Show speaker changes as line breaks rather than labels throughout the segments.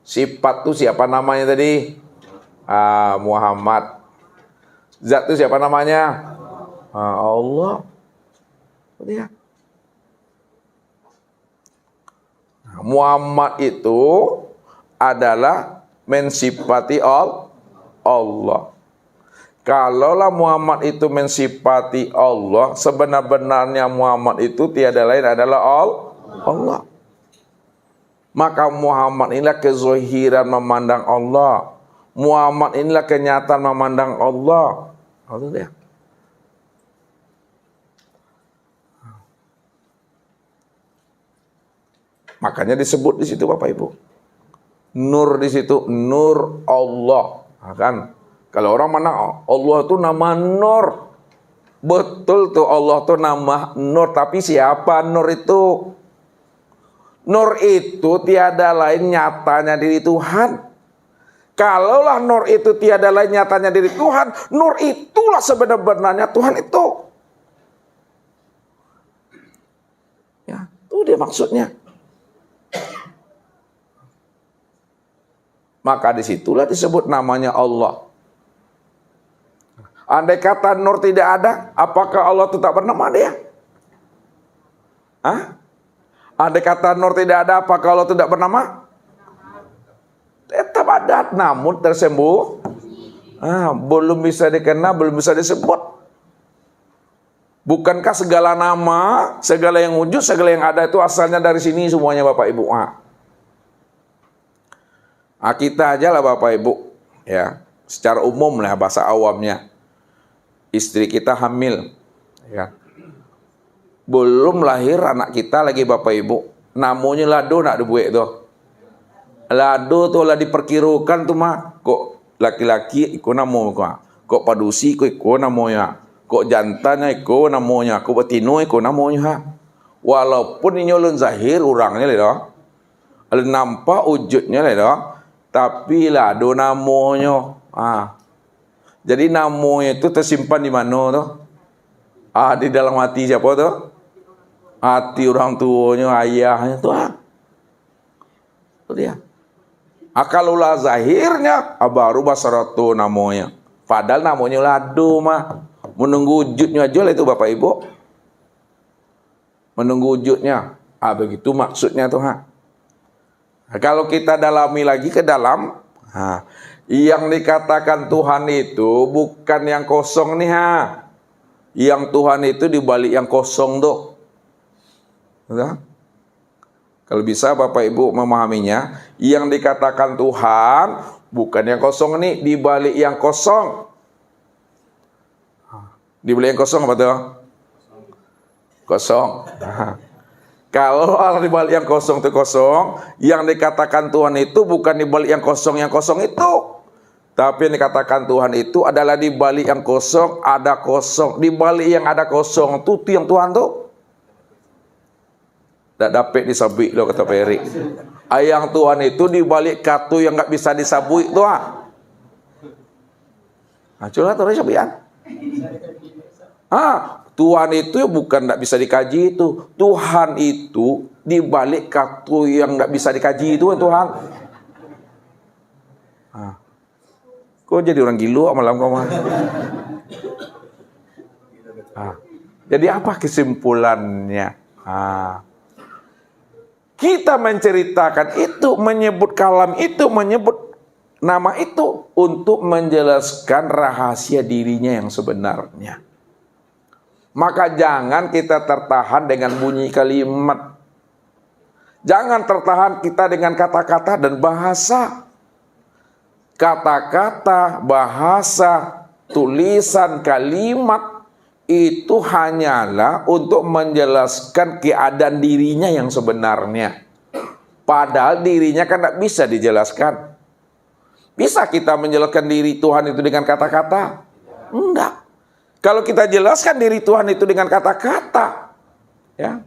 Sifat itu siapa namanya tadi? Muhammad. Zat itu siapa namanya? Allah. Ya. Muhammad itu adalah mensifati Allah. Kalaulah Muhammad itu mensifati Allah, sebenar-benarnya Muhammad itu tiada lain adalah Allah. Maka Muhammad inilah kezahiran memandang Allah. Muhammad inilah kenyataan memandang Allah. Allah dia. Makanya disebut di situ Bapak Ibu. Nur di situ, nur Allah. Kan? Kalau orang mana Allah itu nama Nur. Betul tuh Allah tuh nama Nur. Tapi siapa Nur itu? Nur itu tiada lain nyatanya diri Tuhan. Kalaulah Nur itu tiada lain nyatanya diri Tuhan, Nur itulah sebenar-benarnya Tuhan itu. Ya, itu dia maksudnya. Maka disitulah disebut namanya Allah. Andai kata Nur tidak ada, apakah Allah tetap bernama dia? Andai kata Nur tidak ada, apakah Allah tidak bernama? Tetap ada, namun tersembunyi. Belum bisa dikenal, belum bisa disebut. Bukankah segala nama, segala yang wujud, segala yang ada itu asalnya dari sini semuanya Bapak Ibu? Kita aja lah Bapak Ibu, ya, secara umum lah bahasa awamnya. Istri kita hamil, ya. Belum lahir anak kita lagi Bapak Ibu, namanya lado nak dibuat tuh. Lado tuh lah diperkirakan tuh mah, kok laki-laki ikut namanya, kok padusi ikut namanya, kok jantannya ikut namanya, kok betino ikut namanya. Walaupun ini ulun zahir orangnya lah, nampak wujudnya lah, tapi lado namanya. Jadi namanya itu tersimpan di mana tuh? Di dalam hati siapa tuh? Hati orang tuanya, ayahnya tuh. Itu dia. Akalulah zahirnya, baru basaratu namanya. Padahal namanya lado mah. Menunggu wujudnya aja lah itu Bapak Ibu. Menunggu wujudnya. Begitu maksudnya tuh. Kalau kita dalami lagi ke dalam, yang dikatakan Tuhan itu bukan yang kosong nih Yang Tuhan itu dibalik yang kosong tuh. Kalau bisa Bapak Ibu memahaminya, yang dikatakan Tuhan bukan yang kosong nih, dibalik yang kosong. Dibalik yang kosong apa tuh? Kosong. Kalau Allah dibalik yang kosong itu kosong, yang dikatakan Tuhan itu bukan dibalik yang kosong itu. Tapi yang dikatakan Tuhan itu adalah di balik yang kosong ada kosong. Di balik yang ada kosong itu yang Tuhan tuh. Tak dapat disabik loh kata Peri. Yang Tuhan itu di balik katu yang nggak bisa disabui tuh. Coba terus sabian. Tuhan itu bukan nggak bisa dikaji itu. Tuhan itu di balik katu yang nggak bisa dikaji itu Tuhan. Kok jadi orang gilo malam kau mah? Jadi apa kesimpulannya? Kita menceritakan itu, menyebut kalam itu, menyebut nama itu untuk menjelaskan rahasia dirinya yang sebenarnya. Maka jangan kita tertahan dengan bunyi kalimat. Jangan tertahan kita dengan kata-kata dan bahasa. Kata-kata, bahasa, tulisan, kalimat itu hanyalah untuk menjelaskan keadaan dirinya yang sebenarnya. Padahal dirinya kan tidak bisa dijelaskan. Bisa kita menjelaskan diri Tuhan itu dengan kata-kata? Enggak. Kalau kita jelaskan diri Tuhan itu dengan kata-kata, ya,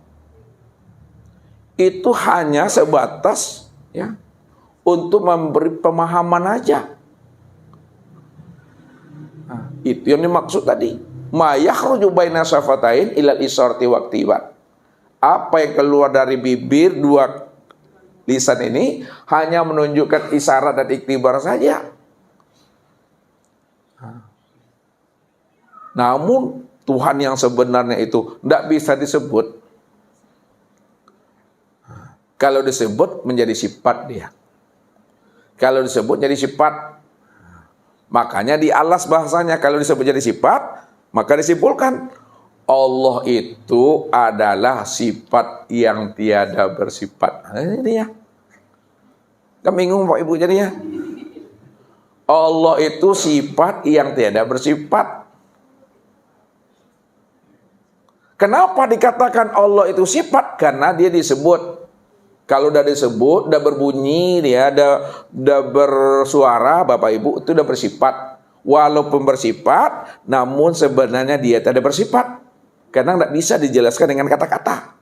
itu hanya sebatas, ya, untuk memberi pemahaman aja. Itu yang dimaksud tadi. Ma yakhruju baina syafatain ilal isarati waqtibat. Apa yang keluar dari bibir dua Lisan ini hanya menunjukkan isyarat dan iktibar saja. Namun Tuhan yang sebenarnya itu tidak bisa disebut. Kalau disebut menjadi sifat dia. Kalau disebut jadi sifat. Makanya dialas bahasanya. Kalau disebut jadi sifat, maka disimpulkan Allah itu adalah sifat yang tiada bersifat. Nah, ini dia. Kan bingung Pak Ibu jadinya. Allah itu sifat yang tiada bersifat. Kenapa dikatakan Allah itu sifat? Karena dia disebut. Kalau udah disebut, udah berbunyi, dia udah bersuara, Bapak Ibu, itu udah bersifat. Walaupun bersifat, namun sebenarnya dia tidak bersifat. Karena tidak bisa dijelaskan dengan kata-kata.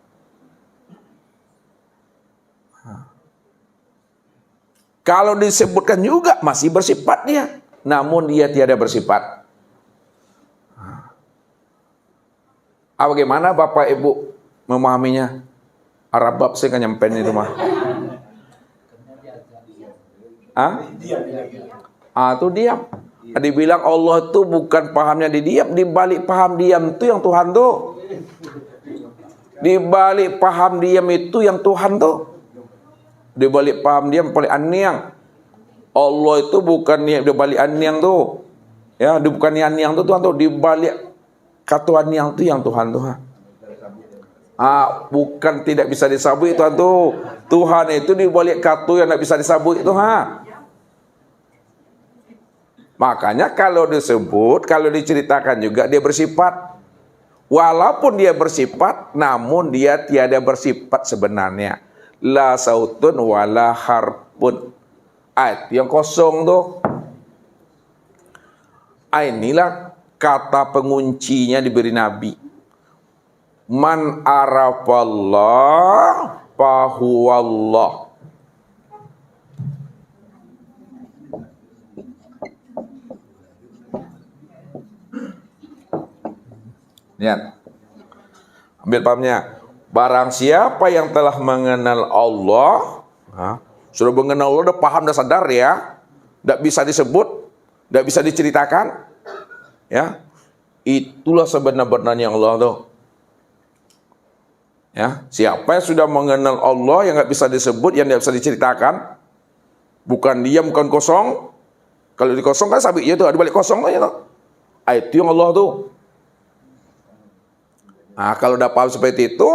Kalau disebutkan juga, masih bersifat dia. Namun dia tiada bersifat. Bagaimana Bapak Ibu memahaminya? Arab bab saya kan nyampein itu mah. Itu diam. Dibilang Allah itu bukan pahamnya di diam, di balik paham diam itu yang Tuhan tuh. Di balik paham diam itu yang Tuhan tuh. Di balik paham diam paling aniang. Allah itu bukan di balik aniang tuh. Ya, bukan aniang tuh Tuhan tuh, di balik kata aniang tuh yang Tuhan tuh. Bukan tidak bisa disabui Tuhan tuh. Tuhan itu di balik kata yang tidak bisa disabui itu Makanya kalau disebut, kalau diceritakan juga dia bersifat. Walaupun dia bersifat, namun dia tiada bersifat sebenarnya. La sautun wala harpun. Ayat yang kosong tuh. Inilah kata penguncinya diberi Nabi. Man arafallah fahuwallah. Lihat. Ambil pahamnya. Barang siapa yang telah mengenal Allah, sudah mengenal Allah, udah paham, udah sadar ya, tidak bisa disebut, tidak bisa diceritakan, ya, itulah sebenar-benarnya Allah tuh. Ya, siapa yang sudah mengenal Allah yang nggak bisa disebut, yang tidak bisa diceritakan, bukan diam, bukan kosong. Kalau dikosongkan sabiknya tuh, ada balik kosong aja tuh. Itu yang Allah tuh. Kalau udah paham seperti itu,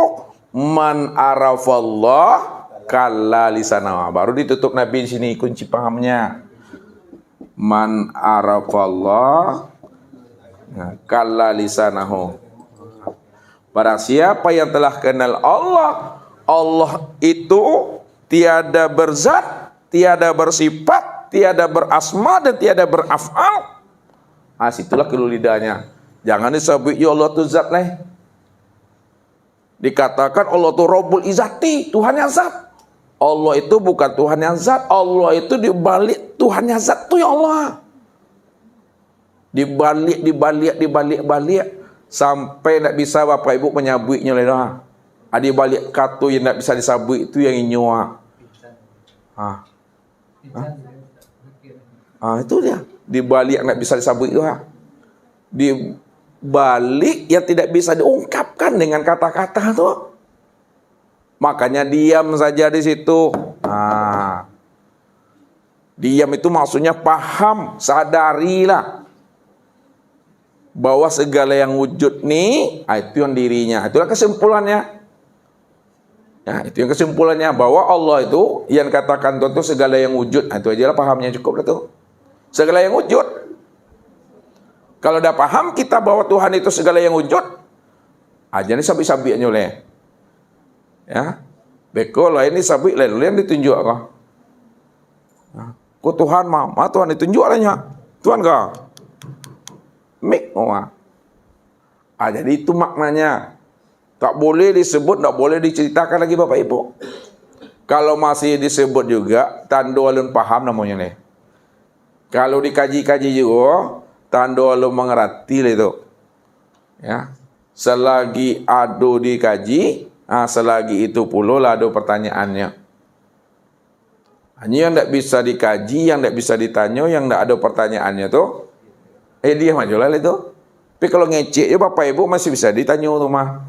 man arafallah kalla lisana. Baru ditutup Nabi di sini kunci pahamnya. Man arafallah kalla lisanahu. Barang siapa yang telah kenal Allah, Allah itu tiada berzat, tiada bersifat, tiada berasma dan tiada beraf'al. Situlah kelulidahnya. Jangan disebut ya Allah itu zat lah. Dikatakan Allah itu Rabbul Izzati, Tuhan yang zat. Allah itu bukan Tuhan yang zat, Allah itu dibalik Tuhan yang zat itu ya Allah. Dibalik. Sampai tidak bisa Bapak Ibu menyabuinya oleh doa. Ada balik kata yang tidak bisa disabui itu yang inyoa. Itu dia. Di balik yang tidak bisa disabui itu. Di balik yang tidak bisa diungkapkan dengan kata-kata itu. Makanya diam saja di situ. Diam itu maksudnya paham, sadarilah bahwa segala yang wujud nih, itu yang dirinya. Itulah kesimpulannya. Ya, itu yang kesimpulannya, bahwa Allah itu yang katakan itu segala yang wujud. Itu aja lah pahamnya, cukup lah tuh. Segala yang wujud. Kalau udah paham kita bahwa Tuhan itu segala yang wujud, aja nih sabi-sabiannya oleh. Ya. Beko lah ini sabi lain yang ditunjuk kok. Kok Tuhan mah Tuhan ditunjuk lahnya. Tuhan kah? Jadi itu maknanya. Tak boleh disebut, tak boleh diceritakan lagi Bapak Ibu. Kalau masih disebut juga, tanda alun paham namanya nih. Kalau dikaji-kaji juga, tanda alun mengerti itu. Ya, selagi ado dikaji, selagi itu pula lah ada pertanyaannya. Hanya yang tidak bisa dikaji, yang tidak bisa ditanya, yang tidak ada pertanyaannya tuh, dia maju lah itu. Tapi kalau ngecek ya Bapak Ibu masih bisa ditanya tuh mah.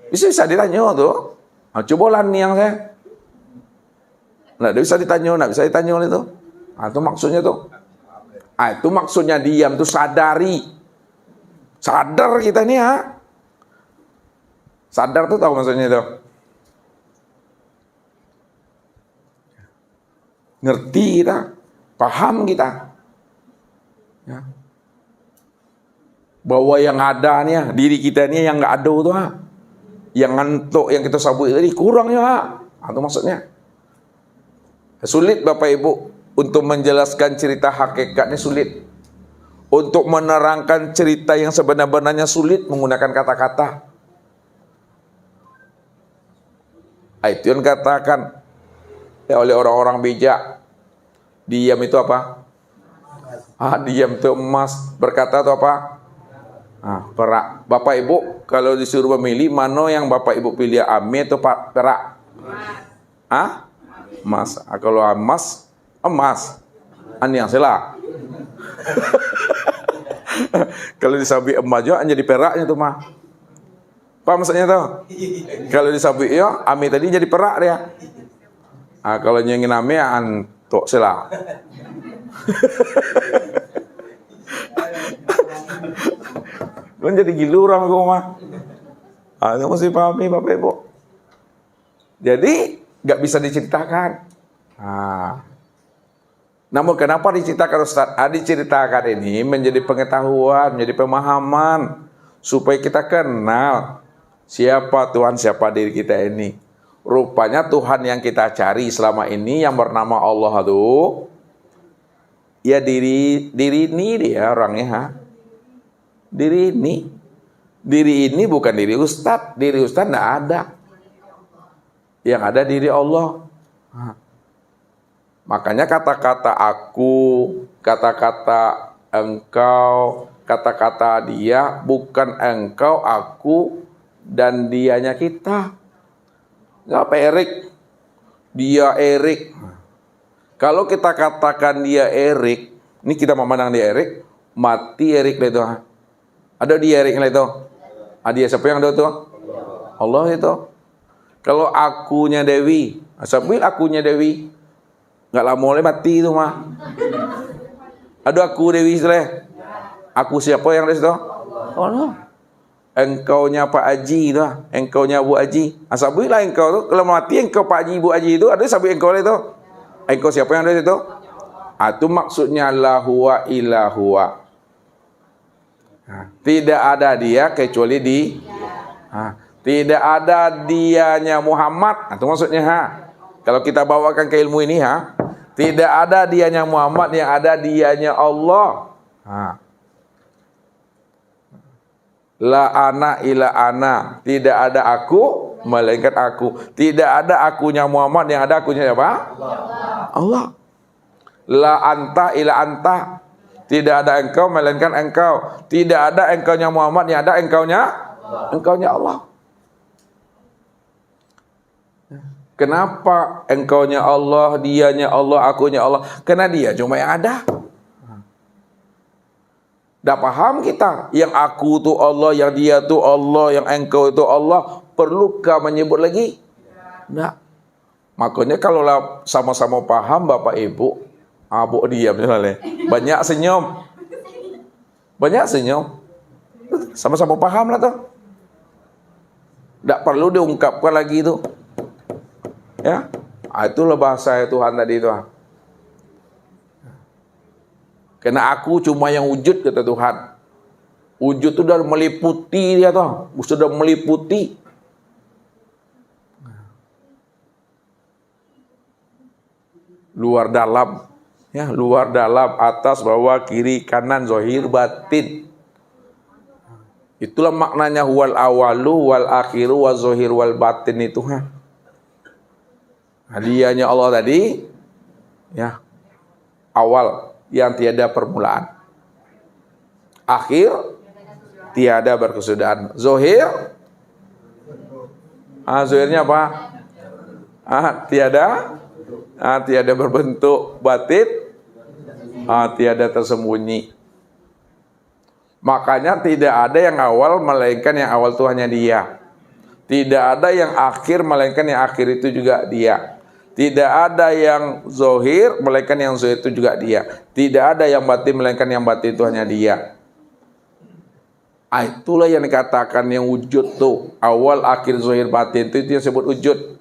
Bisa ditanya tuh. Coba lah nih yang saya. Nggak bisa ditanya, nggak bisa ditanya itu. Itu maksudnya tuh. Itu maksudnya diam tuh sadari. Sadar kita nih ya. Sadar tuh tahu maksudnya itu. Ngerti kita, paham kita. Ya. Bahwa yang ada nih, diri kita nih yang nggak ada tuh, yang ngantuk, yang kita sabut tadi kurang ya. Itu maksudnya. Sulit Bapak Ibu untuk menjelaskan cerita hakikatnya sulit. Untuk menerangkan cerita yang sebenar-benarnya sulit menggunakan kata-kata. Itu yang katakan oleh orang-orang bijak. Diam itu apa? Diam itu emas. Berkata itu apa? Perak. Bapak Ibu kalau disuruh memilih, mana yang Bapak Ibu pilih, ame atau perak? Emas. Kalau emas. Yang salah. Kalau disabik emas juga jadi peraknya tuh mah. Apa maksudnya tuh? Kalau disabik ya, ame tadi jadi perak dia. Kalau nyengin ame antuk salah. Kan jadi gilu orang kau mah. Itu mesti pahami Bapak Ibu. Jadi nggak bisa diceritakan. Namun kenapa diceritakan Ustaz? Diceritakan ini menjadi pengetahuan, menjadi pemahaman supaya kita kenal siapa Tuhan, siapa diri kita ini. Rupanya Tuhan yang kita cari selama ini yang bernama Allah itu ya diri ini dia orangnya. Diri ini bukan diri Ustadz. Diri Ustadz tidak ada. Yang ada diri Allah. Makanya kata-kata aku, kata-kata engkau, kata-kata dia bukan engkau, aku, dan dianya kita. Nggak apa Erik? Dia Erik. Kalau kita katakan dia Erik, ini kita memandang dia Erik, mati Erik itu. Ada dia Erik itu. Dia siapa yang ada itu? Allah itu. Kalau akunya Dewi, sambil akunya Dewi, nggak lama oleh mati itu mah. Ada aku Dewi Israel. Aku siapa yang ada itu? Allah. Engkaunya Pak Haji itu, engkaunya Bu Haji. Asabilah engkau tu, kalau mati engkau Pak Haji, Bu Haji itu, ada sabi engkau itu. Engkau siapa yang ada itu? Itu maksudnya la huwa illa huwa. Tidak ada dia kecuali di. Tidak ada dianya Muhammad. Itu maksudnya kalau kita bawakan ke ilmu ini tidak ada dianya Muhammad, yang ada dianya Allah. La ana ila ana, tidak ada aku melainkan aku. Tidak ada akunya Muhammad, yang ada akunya siapa? Allah. La anta ila anta, tidak ada engkau melainkan engkau. Tidak ada engkaunya Muhammad, yang ada engkaunya Allah. Kenapa engkaunya Allah, dianya Allah, akunya Allah? Karena dia cuma yang ada. Dah paham kita, yang aku tu Allah, yang dia tu Allah, yang engkau itu Allah, perlukah menyebut lagi? Nah, makanya kalau sama-sama paham Bapak Ibu, Abu diam misalnya, banyak senyum, sama-sama paham lah tuh, tak perlu diungkapkan lagi itu, ya, itulah bahasa Tuhan tadi itu. Karena aku cuma yang wujud, kata Tuhan. Wujud itu sudah meliputi dia tuh, sudah meliputi. Luar dalam, ya, luar dalam, atas, bawah, kiri, kanan, zahir, batin. Itulah maknanya wal awalu, wal akhiru, wal zahir, wal batin itu. Hadiahnya Allah tadi, ya, awal yang tiada permulaan, akhir tiada berkesudahan, zahir, zahirnya apa? Tiada tiada berbentuk batin, tiada tersembunyi. Makanya tidak ada yang awal melainkan yang awal itu hanya Dia. Tidak ada yang akhir melainkan yang akhir itu juga Dia. Tidak ada yang zohir melainkan yang zohir itu juga Dia. Tidak ada yang batin melainkan yang batin itu hanya Dia. Itulah yang dikatakan yang wujud tuh. Awal, akhir, zohir, batin itu yang disebut wujud.